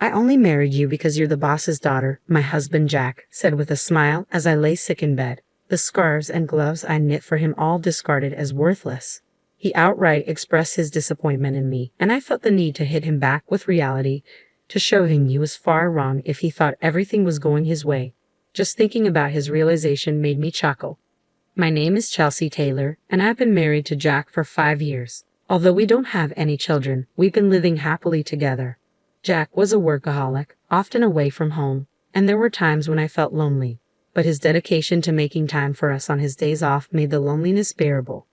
I only married you because you're the boss's daughter, my husband Jack said with a smile as I lay sick in bed, the scarves and gloves I knit for him all discarded as worthless. He outright expressed his disappointment in me, and I felt the need to hit him back with reality, to show him he was far wrong if he thought everything was going his way. Just thinking about his realization made me chuckle. My name is Chelsea Taylor, and I've been married to Jack for 5 years. Although we don't have any children, we've been living happily together. Jack was a workaholic, often away from home, and there were times when I felt lonely, but his dedication to making time for us on his days off made the loneliness bearable.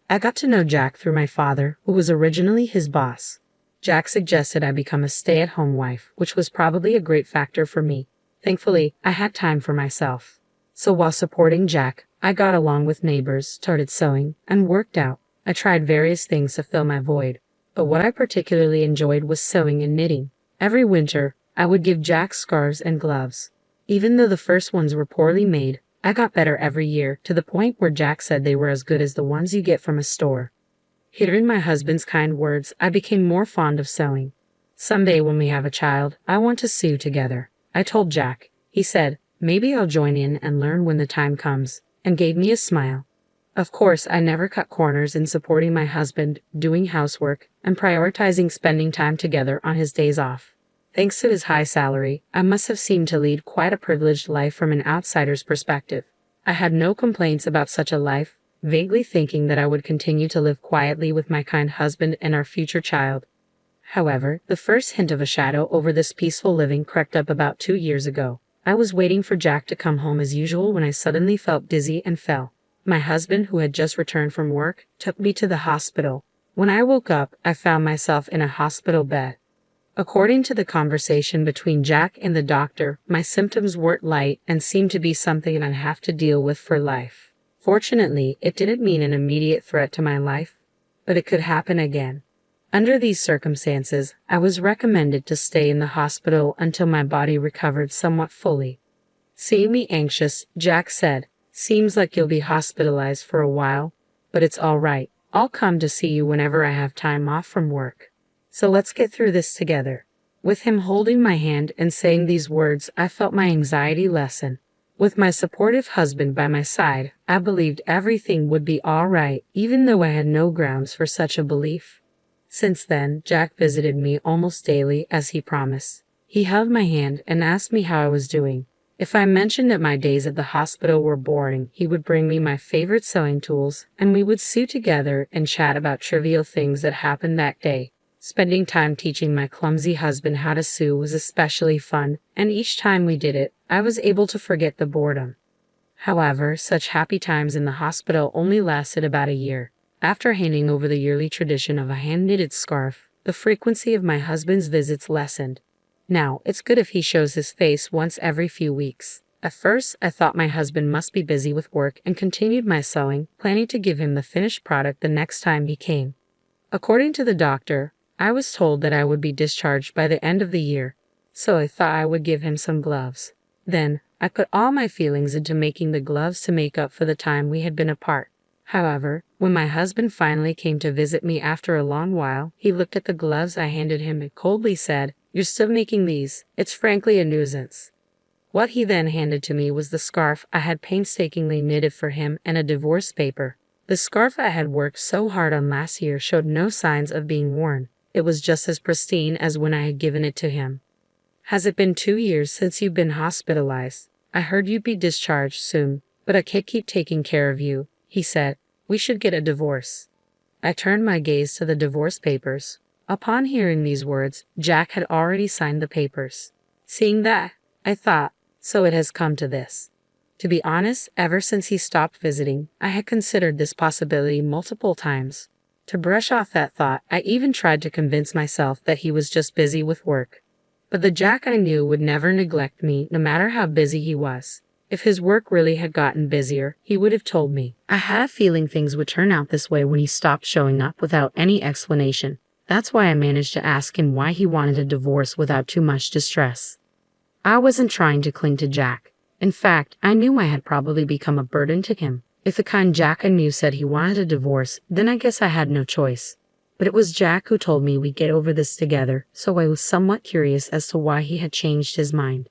I got to know Jack through my father, who was originally his boss. Jack suggested I become a stay-at-home wife, which was probably a great factor for me. Thankfully, I had time for myself. So while supporting Jack, I got along with neighbors, started sewing, and worked out. I tried various things to fill my void, but what I particularly enjoyed was sewing and knitting. Every winter, I would give Jack scarves and gloves. Even though the first ones were poorly made, I got better every year, to the point where Jack said they were as good as the ones you get from a store. Hearing my husband's kind words, I became more fond of sewing. Someday when we have a child, I want to sew together, I told Jack. He said, maybe I'll join in and learn when the time comes, and gave me a smile. Of course, I never cut corners in supporting my husband, doing housework, and prioritizing spending time together on his days off. Thanks to his high salary, I must have seemed to lead quite a privileged life from an outsider's perspective. I had no complaints about such a life, vaguely thinking that I would continue to live quietly with my kind husband and our future child. However, the first hint of a shadow over this peaceful living crept up about 2 years ago. I was waiting for Jack to come home as usual when I suddenly felt dizzy and fell. My husband, who had just returned from work, took me to the hospital. When I woke up, I found myself in a hospital bed. According to the conversation between Jack and the doctor, my symptoms weren't light and seemed to be something I'd have to deal with for life. Fortunately, it didn't mean an immediate threat to my life, but it could happen again. Under these circumstances, I was recommended to stay in the hospital until my body recovered somewhat fully. Seeing me anxious, Jack said, seems like you'll be hospitalized for a while, but it's all right. I'll come to see you whenever I have time off from work. So let's get through this together. With him holding my hand and saying these words, I felt my anxiety lessen. With my supportive husband by my side, I believed everything would be all right, even though I had no grounds for such a belief. Since then, Jack visited me almost daily, as he promised. He held my hand and asked me how I was doing. If I mentioned that my days at the hospital were boring, he would bring me my favorite sewing tools, and we would sew together and chat about trivial things that happened that day. Spending time teaching my clumsy husband how to sew was especially fun, and each time we did it, I was able to forget the boredom. However, such happy times in the hospital only lasted about a year. After handing over the yearly tradition of a hand-knitted scarf, the frequency of my husband's visits lessened. Now, it's good if he shows his face once every few weeks. At first, I thought my husband must be busy with work and continued my sewing, planning to give him the finished product the next time he came. According to the doctor, I was told that I would be discharged by the end of the year, so I thought I would give him some gloves. Then, I put all my feelings into making the gloves to make up for the time we had been apart. However, when my husband finally came to visit me after a long while, he looked at the gloves I handed him and coldly said, "You're still making these. It's frankly a nuisance." What he then handed to me was the scarf I had painstakingly knitted for him and a divorce paper. The scarf I had worked so hard on last year showed no signs of being worn. It was just as pristine as when I had given it to him. "Has it been 2 years since you've been hospitalized? I heard you'd be discharged soon, but I can't keep taking care of you," he said. "We should get a divorce." I turned my gaze to the divorce papers. Upon hearing these words, Jack had already signed the papers. Seeing that, I thought, so it has come to this. To be honest, ever since he stopped visiting, I had considered this possibility multiple times. To brush off that thought, I even tried to convince myself that he was just busy with work. But the Jack I knew would never neglect me, no matter how busy he was. If his work really had gotten busier, he would have told me. I had a feeling things would turn out this way when he stopped showing up without any explanation. That's why I managed to ask him why he wanted a divorce without too much distress. I wasn't trying to cling to Jack. In fact, I knew I had probably become a burden to him. If the kind Jack I knew said he wanted a divorce, then I guess I had no choice. But it was Jack who told me we'd get over this together, so I was somewhat curious as to why he had changed his mind.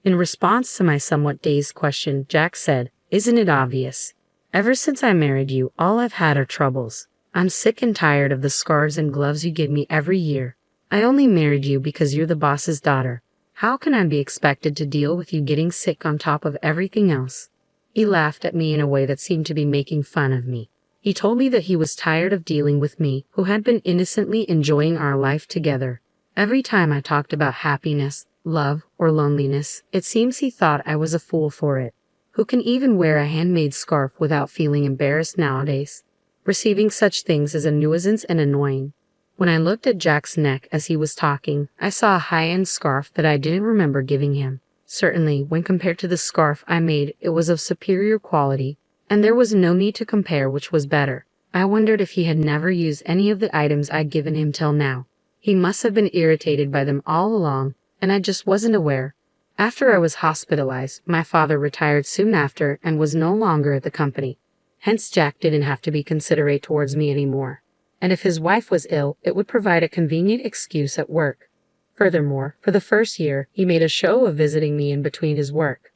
In response to my somewhat dazed question, Jack said, "Isn't it obvious? Ever since I married you, all I've had are troubles. I'm sick and tired of the scarves and gloves you give me every year. I only married you because you're the boss's daughter. How can I be expected to deal with you getting sick on top of everything else?" He laughed at me in a way that seemed to be making fun of me. He told me that he was tired of dealing with me, who had been innocently enjoying our life together. Every time I talked about happiness, love, or loneliness, it seems he thought I was a fool for it. Who can even wear a handmade scarf without feeling embarrassed nowadays? Receiving such things is a nuisance and annoying. When I looked at Jack's neck as he was talking, I saw a high-end scarf that I didn't remember giving him. Certainly, when compared to the scarf I made, it was of superior quality, and there was no need to compare which was better. I wondered if he had never used any of the items I'd given him till now. He must have been irritated by them all along, and I just wasn't aware. After I was hospitalized, my father retired soon after and was no longer at the company. Hence Jack didn't have to be considerate towards me anymore. And if his wife was ill, it would provide a convenient excuse at work. Furthermore, for the first year, he made a show of visiting me in between his work.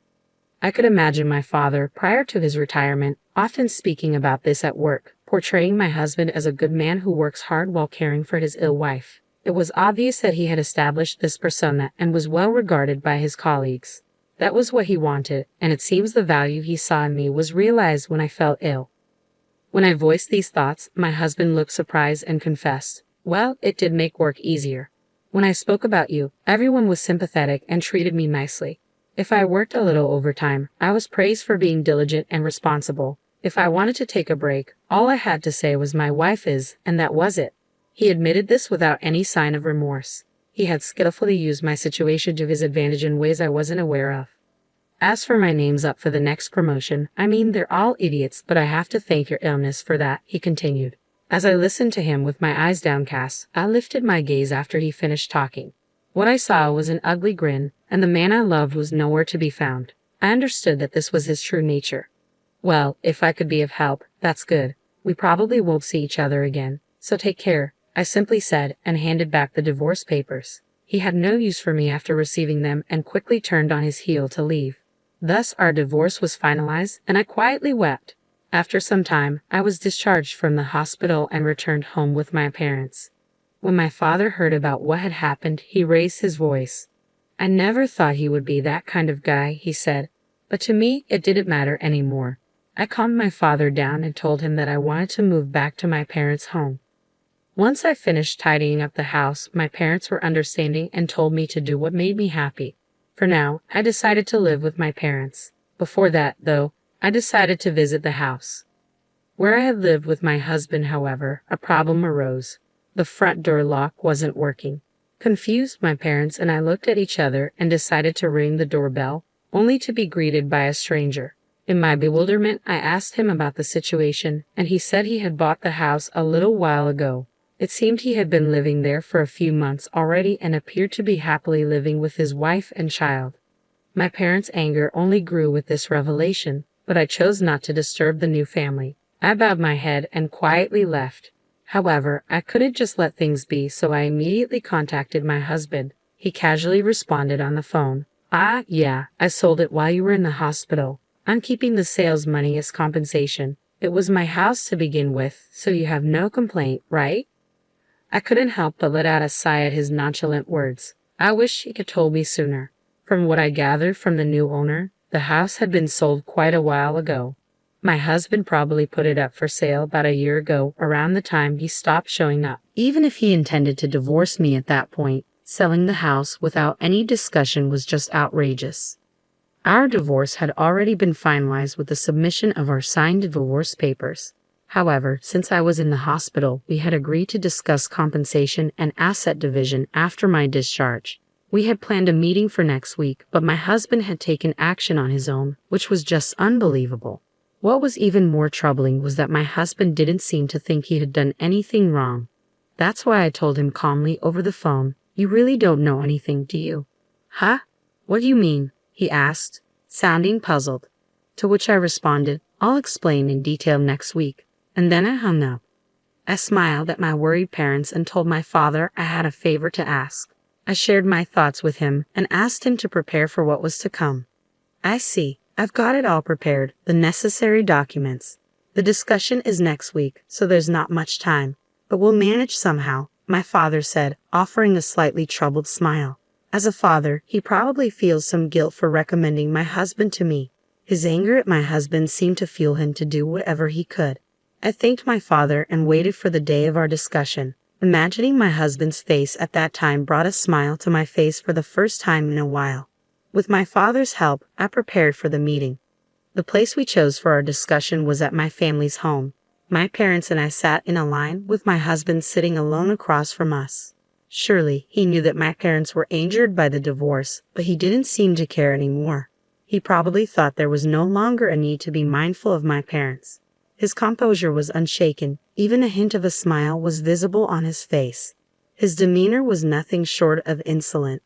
I could imagine my father, prior to his retirement, often speaking about this at work, portraying my husband as a good man who works hard while caring for his ill wife. It was obvious that he had established this persona and was well regarded by his colleagues. That was what he wanted, and it seems the value he saw in me was realized when I fell ill. When I voiced these thoughts, my husband looked surprised and confessed, "Well, it did make work easier. When I spoke about you, everyone was sympathetic and treated me nicely. If I worked a little overtime, I was praised for being diligent and responsible. If I wanted to take a break, all I had to say was my wife is, and that was it." He admitted this without any sign of remorse. He had skillfully used my situation to his advantage in ways I wasn't aware of. As for my name's up for the next promotion, I mean, they're all idiots, but I have to thank your illness for that, he continued. As I listened to him with my eyes downcast, I lifted my gaze after he finished talking. What I saw was an ugly grin, and the man I loved was nowhere to be found. I understood that this was his true nature. "Well, if I could be of help, that's good. We probably won't see each other again, so take care," I simply said, and handed back the divorce papers. He had no use for me after receiving them and quickly turned on his heel to leave. Thus our divorce was finalized, and I quietly wept. After some time, I was discharged from the hospital and returned home with my parents. When my father heard about what had happened, he raised his voice. "I never thought he would be that kind of guy," he said, but to me it didn't matter anymore. I calmed my father down and told him that I wanted to move back to my parents' home. Once I finished tidying up the house, my parents were understanding and told me to do what made me happy. For now, I decided to live with my parents. Before that, though, I decided to visit the house. Where I had lived with my husband, however, a problem arose. The front door lock wasn't working. Confused, my parents and I looked at each other and decided to ring the doorbell, only to be greeted by a stranger. In my bewilderment, I asked him about the situation, and he said he had bought the house a little while ago. It seemed he had been living there for a few months already and appeared to be happily living with his wife and child. My parents' anger only grew with this revelation, but I chose not to disturb the new family. I bowed my head and quietly left. However, I couldn't just let things be, so I immediately contacted my husband. He casually responded on the phone. "Ah, yeah, I sold it while you were in the hospital. I'm keeping the sales money as compensation. It was my house to begin with, so you have no complaint, right?" I couldn't help but let out a sigh at his nonchalant words. I wish he could told me sooner. From what I gathered from the new owner, the house had been sold quite a while ago. My husband probably put it up for sale about a year ago, around the time he stopped showing up. Even if he intended to divorce me at that point, selling the house without any discussion was just outrageous. Our divorce had already been finalized with the submission of our signed divorce papers. However, since I was in the hospital, we had agreed to discuss compensation and asset division after my discharge. We had planned a meeting for next week, but my husband had taken action on his own, which was just unbelievable. What was even more troubling was that my husband didn't seem to think he had done anything wrong. That's why I told him calmly over the phone, "You really don't know anything, do you?" "Huh? What do you mean?" he asked, sounding puzzled. To which I responded, "I'll explain in detail next week." And then I hung up. I smiled at my worried parents and told my father I had a favor to ask. I shared my thoughts with him and asked him to prepare for what was to come. I see. I've got it all prepared, the necessary documents. The discussion is next week, so there's not much time. But we'll manage somehow, my father said, offering a slightly troubled smile. As a father, he probably feels some guilt for recommending my husband to me. His anger at my husband seemed to fuel him to do whatever he could. I thanked my father and waited for the day of our discussion. Imagining my husband's face at that time brought a smile to my face for the first time in a while. With my father's help, I prepared for the meeting. The place we chose for our discussion was at my family's home. My parents and I sat in a line, with my husband sitting alone across from us. Surely, he knew that my parents were injured by the divorce, but he didn't seem to care anymore. He probably thought there was no longer a need to be mindful of my parents. His composure was unshaken, even a hint of a smile was visible on his face. His demeanor was nothing short of insolent.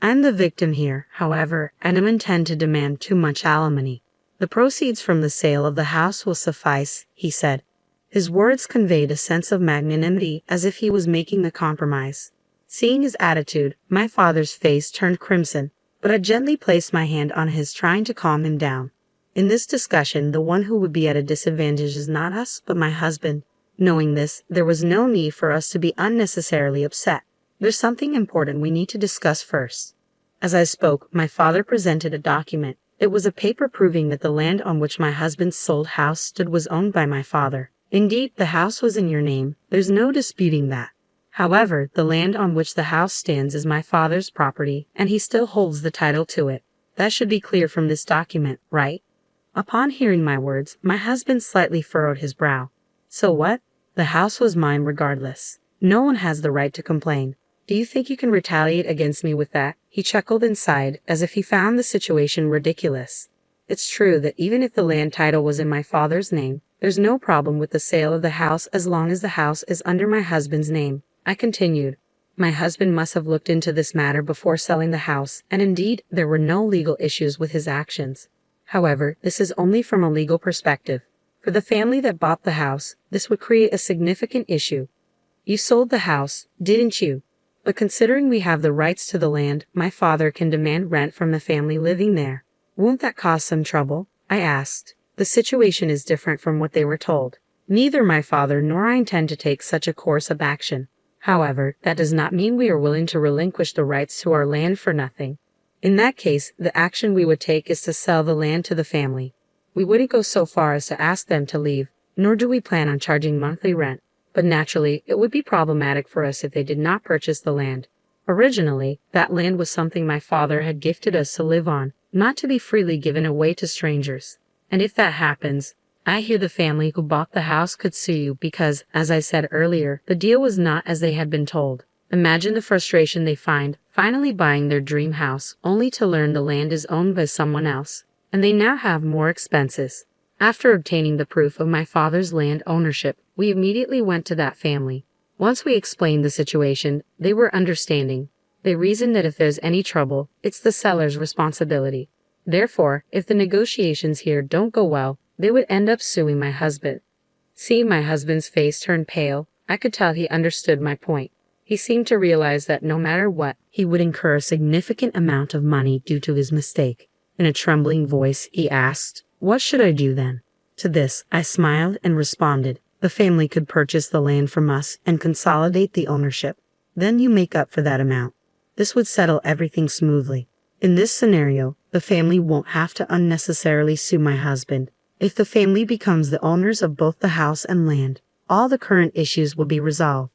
I'm the victim here, however, and don't intend to demand too much alimony. The proceeds from the sale of the house will suffice, he said. His words conveyed a sense of magnanimity as if he was making the compromise. Seeing his attitude, my father's face turned crimson, but I gently placed my hand on his, trying to calm him down. In this discussion, the one who would be at a disadvantage is not us, but my husband. Knowing this, there was no need for us to be unnecessarily upset. There's something important we need to discuss first. As I spoke, my father presented a document. It was a paper proving that the land on which my husband's sold house stood was owned by my father. Indeed, the house was in your name. There's no disputing that. However, the land on which the house stands is my father's property, and he still holds the title to it. That should be clear from this document, right? Upon hearing my words, my husband slightly furrowed his brow. So what? The house was mine regardless. No one has the right to complain. Do you think you can retaliate against me with that? He chuckled and sighed, as if he found the situation ridiculous. It's true that even if the land title was in my father's name, there's no problem with the sale of the house as long as the house is under my husband's name. I continued. My husband must have looked into this matter before selling the house, and indeed, there were no legal issues with his actions. However, this is only from a legal perspective. For the family that bought the house, this would create a significant issue. You sold the house, didn't you? But considering we have the rights to the land, my father can demand rent from the family living there. Won't that cause some trouble? I asked. The situation is different from what they were told. Neither my father nor I intend to take such a course of action. However, that does not mean we are willing to relinquish the rights to our land for nothing. In that case, the action we would take is to sell the land to the family. We wouldn't go so far as to ask them to leave, nor do we plan on charging monthly rent. But naturally, it would be problematic for us if they did not purchase the land. Originally, that land was something my father had gifted us to live on, not to be freely given away to strangers. And if that happens, I hear the family who bought the house could sue you because, as I said earlier, the deal was not as they had been told. Imagine the frustration they find, finally buying their dream house, only to learn the land is owned by someone else, and they now have more expenses. After obtaining the proof of my father's land ownership, we immediately went to that family. Once we explained the situation, they were understanding. They reasoned that if there's any trouble, it's the seller's responsibility. Therefore, if the negotiations here don't go well, they would end up suing my husband. Seeing my husband's face turn pale, I could tell he understood my point. He seemed to realize that no matter what, he would incur a significant amount of money due to his mistake. In a trembling voice, he asked, "What should I do then?" To this, I smiled and responded, "The family could purchase the land from us and consolidate the ownership. Then you make up for that amount. This would settle everything smoothly. In this scenario, the family won't have to unnecessarily sue my husband. If the family becomes the owners of both the house and land, all the current issues will be resolved.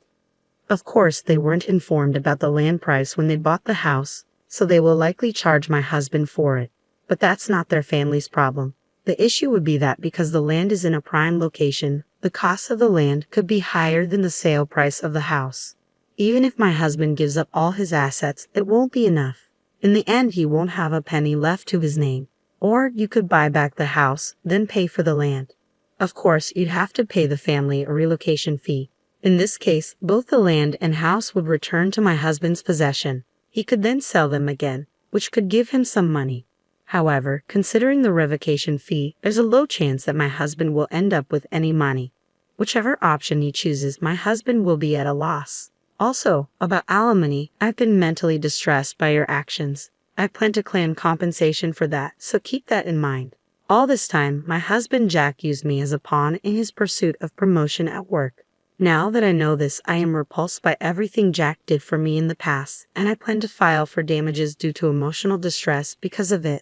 Of course, they weren't informed about the land price when they bought the house, so they will likely charge my husband for it. But that's not their family's problem. The issue would be that because the land is in a prime location, the cost of the land could be higher than the sale price of the house. Even if my husband gives up all his assets, it won't be enough. In the end, he won't have a penny left to his name. Or you could buy back the house, then pay for the land. Of course, you'd have to pay the family a relocation fee. In this case, both the land and house would return to my husband's possession. He could then sell them again, which could give him some money. However, considering the revocation fee, there's a low chance that my husband will end up with any money. Whichever option he chooses, my husband will be at a loss. Also, about alimony, I've been mentally distressed by your actions. I plan to claim compensation for that, so keep that in mind. All this time, my husband Jack used me as a pawn in his pursuit of promotion at work. Now that I know this, I am repulsed by everything Jack did for me in the past, and I plan to file for damages due to emotional distress because of it.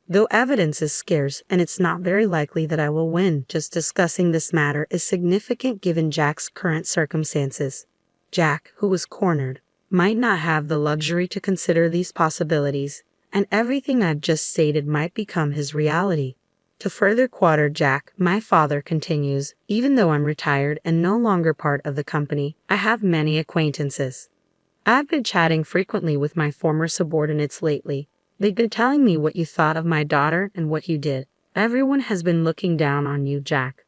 Though evidence is scarce and it's not very likely that I will win, just discussing this matter is significant given Jack's current circumstances. Jack, who was cornered, might not have the luxury to consider these possibilities, and everything I've just stated might become his reality. To further quarter Jack, my father continues, even though I'm retired and no longer part of the company, I have many acquaintances. I've been chatting frequently with my former subordinates lately. They've been telling me what you thought of my daughter and what you did. Everyone has been looking down on you, Jack.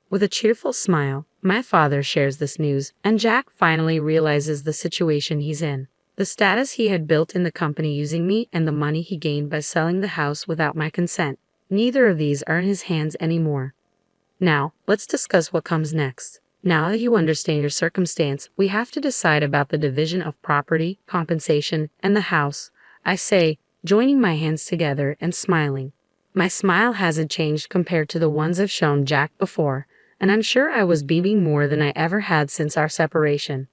With a cheerful smile, my father shares this news, and Jack finally realizes the situation he's in. The status he had built in the company using me and the money he gained by selling the house without my consent. Neither of these are in his hands anymore. Now, let's discuss what comes next. Now that you understand your circumstance, we have to decide about the division of property, compensation, and the house. I say, joining my hands together and smiling. My smile hasn't changed compared to the ones I've shown Jack before, and I'm sure I was beaming more than I ever had since our separation.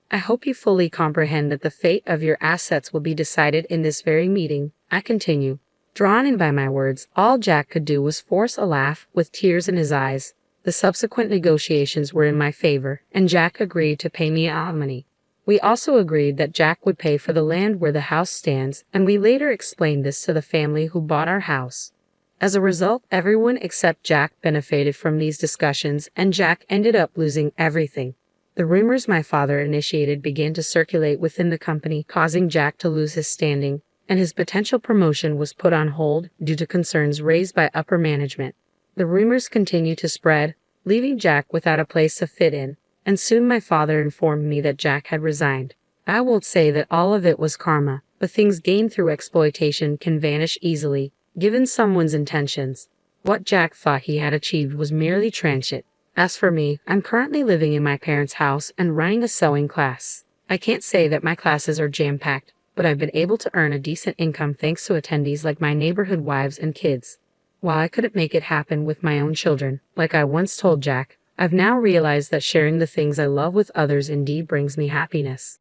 I hope you fully comprehend that the fate of your assets will be decided in this very meeting, I continue. Drawn in by my words, all Jack could do was force a laugh with tears in his eyes. The subsequent negotiations were in my favor, and Jack agreed to pay me alimony. We also agreed that Jack would pay for the land where the house stands, and we later explained this to the family who bought our house. As a result, everyone except Jack benefited from these discussions, and Jack ended up losing everything. The rumors my father initiated began to circulate within the company, causing Jack to lose his standing, and his potential promotion was put on hold due to concerns raised by upper management. The rumors continued to spread, leaving Jack without a place to fit in, and soon my father informed me that Jack had resigned. I won't say that all of it was karma, but things gained through exploitation can vanish easily, given someone's intentions. What Jack thought he had achieved was merely transient. As for me, I'm currently living in my parents' house and running a sewing class. I can't say that my classes are jam-packed, but I've been able to earn a decent income thanks to attendees like my neighborhood wives and kids. While I couldn't make it happen with my own children, like I once told Jack, I've now realized that sharing the things I love with others indeed brings me happiness.